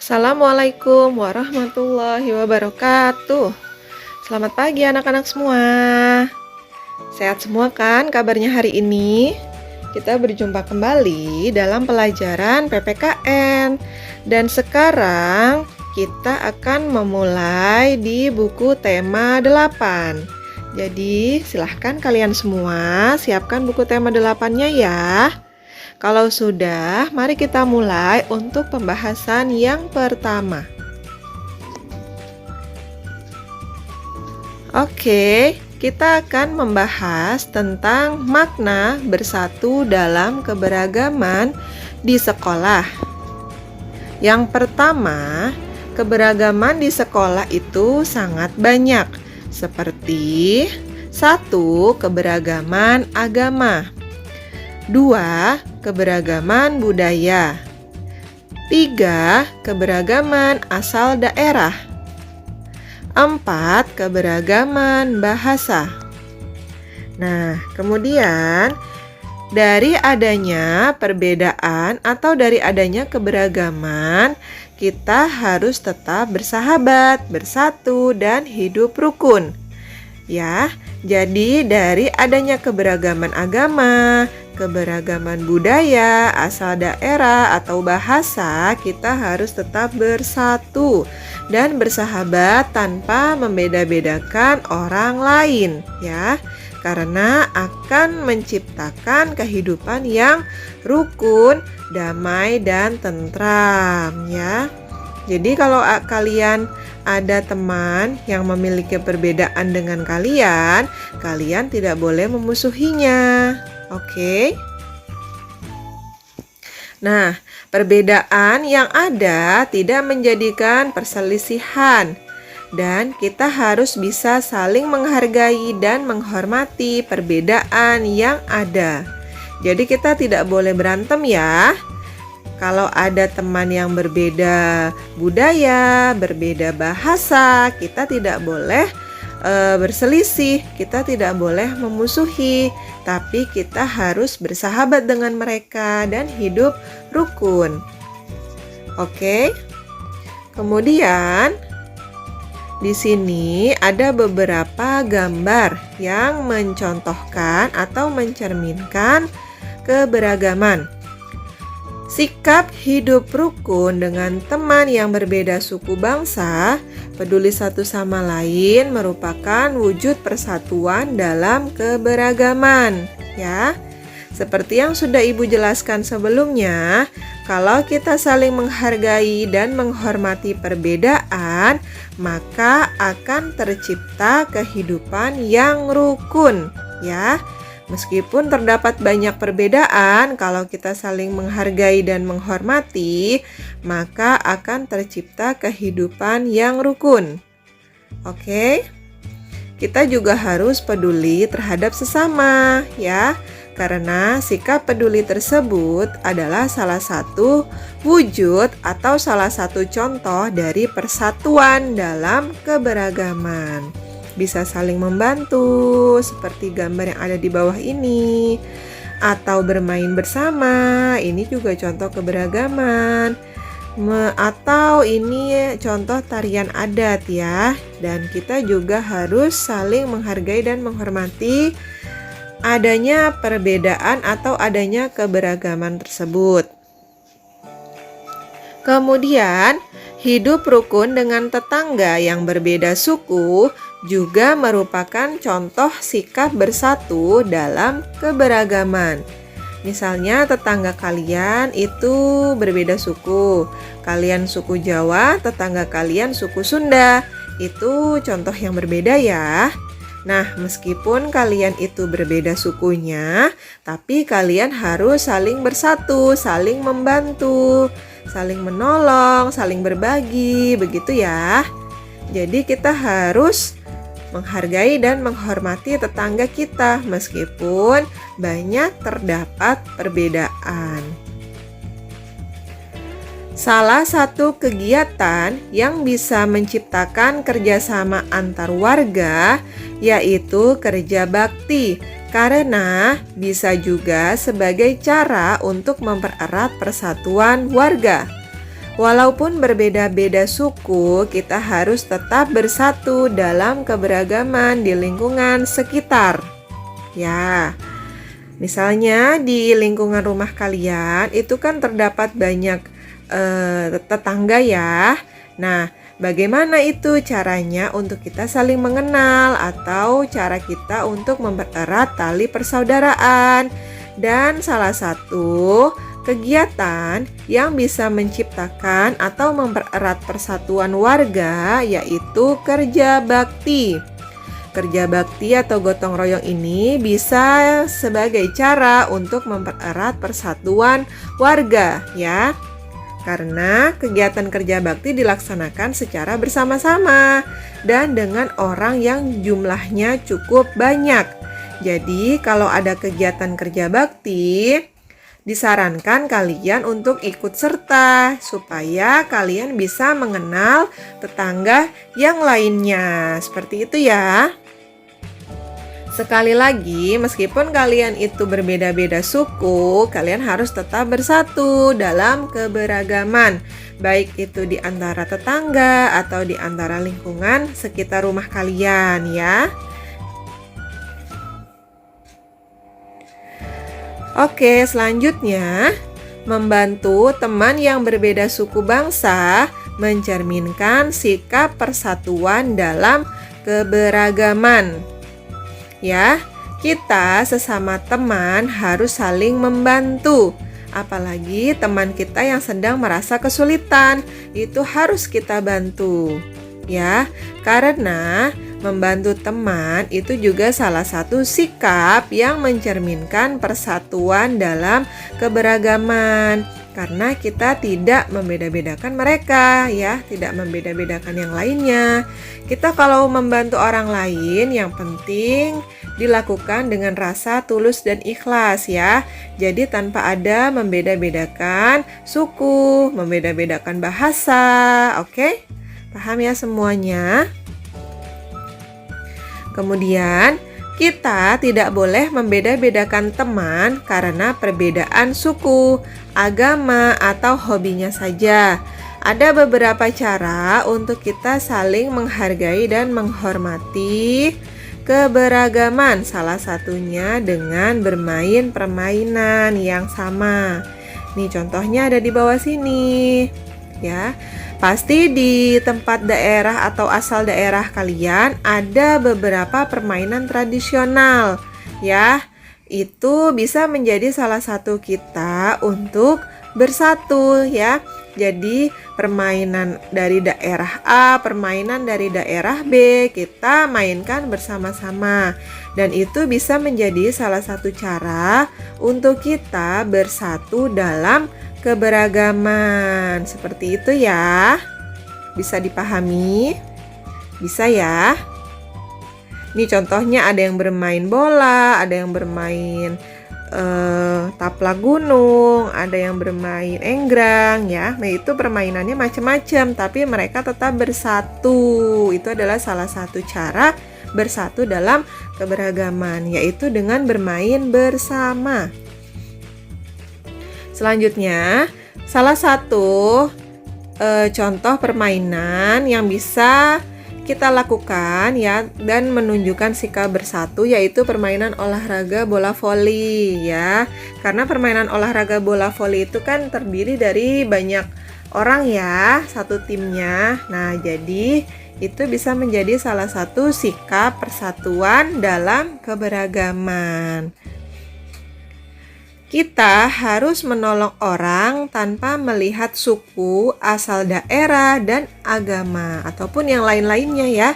Assalamualaikum warahmatullahi wabarakatuh. Selamat pagi anak-anak semua. Sehat semua kan kabarnya hari ini? Kita berjumpa kembali dalam pelajaran PPKN. Dan sekarang kita akan memulai di buku tema 8. Jadi silahkan kalian semua siapkan buku tema 8-nya ya. Kalau sudah, mari kita mulai untuk pembahasan yang pertama. Oke, kita akan membahas tentang makna bersatu dalam keberagaman di sekolah. Yang pertama, keberagaman di sekolah itu sangat banyak, seperti 1. Keberagaman agama, 2. Keberagaman budaya, 3. Keberagaman asal daerah, 4. Keberagaman bahasa. Nah, kemudian dari adanya perbedaan atau dari adanya keberagaman, kita harus tetap bersahabat, bersatu, dan hidup rukun. Ya, jadi dari adanya keberagaman agama, keberagaman budaya, asal daerah, atau bahasa, kita harus tetap bersatu dan bersahabat tanpa membeda-bedakan orang lain, ya. Karena akan menciptakan kehidupan yang rukun, damai, dan tentram, ya. Jadi kalau kalian ada teman yang memiliki perbedaan dengan kalian, kalian tidak boleh memusuhinya. Oke? Nah, perbedaan yang ada tidak menjadikan perselisihan, dan kita harus bisa saling menghargai dan menghormati perbedaan yang ada. Jadi kita tidak boleh berantem ya. Kalau ada teman yang berbeda budaya, berbeda bahasa, kita tidak boleh berselisih, kita tidak boleh memusuhi, tapi kita harus bersahabat dengan mereka dan hidup rukun. Oke? Kemudian di sini ada beberapa gambar yang mencontohkan atau mencerminkan keberagaman. Sikap hidup rukun dengan teman yang berbeda suku bangsa, peduli satu sama lain merupakan wujud persatuan dalam keberagaman, ya. Seperti yang sudah Ibu jelaskan sebelumnya, kalau kita saling menghargai dan menghormati perbedaan, maka akan tercipta kehidupan yang rukun, ya. Meskipun terdapat banyak perbedaan, kalau kita saling menghargai dan menghormati, maka akan tercipta kehidupan yang rukun. Oke? Kita juga harus peduli terhadap sesama, ya. Karena sikap peduli tersebut adalah salah satu wujud atau salah satu contoh dari persatuan dalam keberagaman. Bisa saling membantu seperti gambar yang ada di bawah ini, atau bermain bersama, ini juga contoh keberagaman. Atau ini contoh tarian adat ya. Dan kita juga harus saling menghargai dan menghormati adanya perbedaan atau adanya keberagaman tersebut. Kemudian, hidup rukun dengan tetangga yang berbeda suku juga merupakan contoh sikap bersatu dalam keberagaman. Misalnya tetangga kalian itu berbeda suku. Kalian suku Jawa, tetangga kalian suku Sunda. Itu contoh yang berbeda ya. Nah, meskipun kalian itu berbeda sukunya, tapi kalian harus saling bersatu, saling membantu, saling menolong, saling berbagi, begitu ya. Jadi kita harus menghargai dan menghormati tetangga kita meskipun banyak terdapat perbedaan. Salah satu kegiatan yang bisa menciptakan kerjasama antar warga yaitu kerja bakti, karena bisa juga sebagai cara untuk mempererat persatuan warga. Walaupun berbeda-beda suku, kita harus tetap bersatu dalam keberagaman di lingkungan sekitar. Ya, misalnya di lingkungan rumah kalian itu kan terdapat banyak tetangga ya. Nah, bagaimana itu caranya untuk kita saling mengenal atau cara kita untuk mempererat tali persaudaraan? Dan salah satu kegiatan yang bisa menciptakan atau mempererat persatuan warga yaitu kerja bakti. Kerja bakti atau gotong royong ini bisa sebagai cara untuk mempererat persatuan warga ya. Karena kegiatan kerja bakti dilaksanakan secara bersama-sama dan dengan orang yang jumlahnya cukup banyak. Jadi kalau ada kegiatan kerja bakti, disarankan kalian untuk ikut serta supaya kalian bisa mengenal tetangga yang lainnya. Seperti itu ya. Sekali lagi, meskipun kalian itu berbeda-beda suku, kalian harus tetap bersatu dalam keberagaman. Baik itu di antara tetangga atau di antara lingkungan sekitar rumah kalian ya. Oke, selanjutnya membantu teman yang berbeda suku bangsa mencerminkan sikap persatuan dalam keberagaman. Ya, kita sesama teman harus saling membantu. Apalagi teman kita yang sedang merasa kesulitan, itu harus kita bantu. Ya, karena membantu teman itu juga salah satu sikap yang mencerminkan persatuan dalam keberagaman. Karena kita tidak membeda-bedakan mereka ya, tidak membeda-bedakan yang lainnya. Kita kalau membantu orang lain yang penting dilakukan dengan rasa tulus dan ikhlas ya. Jadi tanpa ada membeda-bedakan suku, membeda-bedakan bahasa. Oke? Paham ya semuanya? Kemudian, kita tidak boleh membeda-bedakan teman karena perbedaan suku, agama, atau hobinya saja. Ada beberapa cara untuk kita saling menghargai dan menghormati keberagaman. Salah satunya dengan bermain permainan yang sama. Nih contohnya ada di bawah sini. Ya. Pasti di tempat daerah atau asal daerah kalian ada beberapa permainan tradisional ya. Itu bisa menjadi salah satu kita untuk bersatu ya. Jadi permainan dari daerah A, permainan dari daerah B kita mainkan bersama-sama. Dan itu bisa menjadi salah satu cara untuk kita bersatu dalam keberagaman. Seperti itu ya. Bisa dipahami? Bisa ya? Ini contohnya ada yang bermain bola, ada yang bermain taplak gunung, ada yang bermain enggrang ya. Nah, itu permainannya macam-macam, tapi mereka tetap bersatu. Itu adalah salah satu cara bersatu dalam keberagaman, yaitu dengan bermain bersama. Selanjutnya, salah satu contoh permainan yang bisa kita lakukan ya dan menunjukkan sikap bersatu yaitu permainan olahraga bola voli ya. Karena permainan olahraga bola voli itu kan terdiri dari banyak orang ya, satu timnya. Nah, jadi itu bisa menjadi salah satu sikap persatuan dalam keberagaman. Kita harus menolong orang tanpa melihat suku, asal daerah, dan agama, ataupun yang lain-lainnya ya.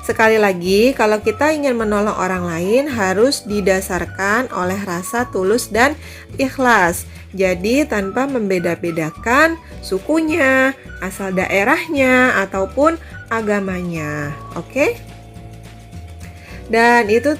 Sekali lagi, kalau kita ingin menolong orang lain harus didasarkan oleh rasa tulus dan ikhlas. Jadi tanpa membeda-bedakan sukunya, asal daerahnya, ataupun agamanya. Oke? Dan itu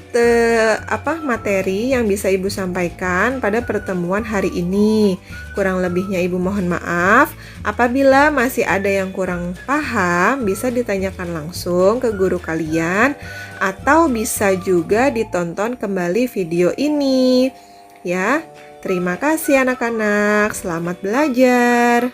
materi yang bisa Ibu sampaikan pada pertemuan hari ini. Kurang lebihnya Ibu mohon maaf. Apabila masih ada yang kurang paham, bisa ditanyakan langsung ke guru kalian atau bisa juga ditonton kembali video ini. Ya, terima kasih anak-anak. Selamat belajar.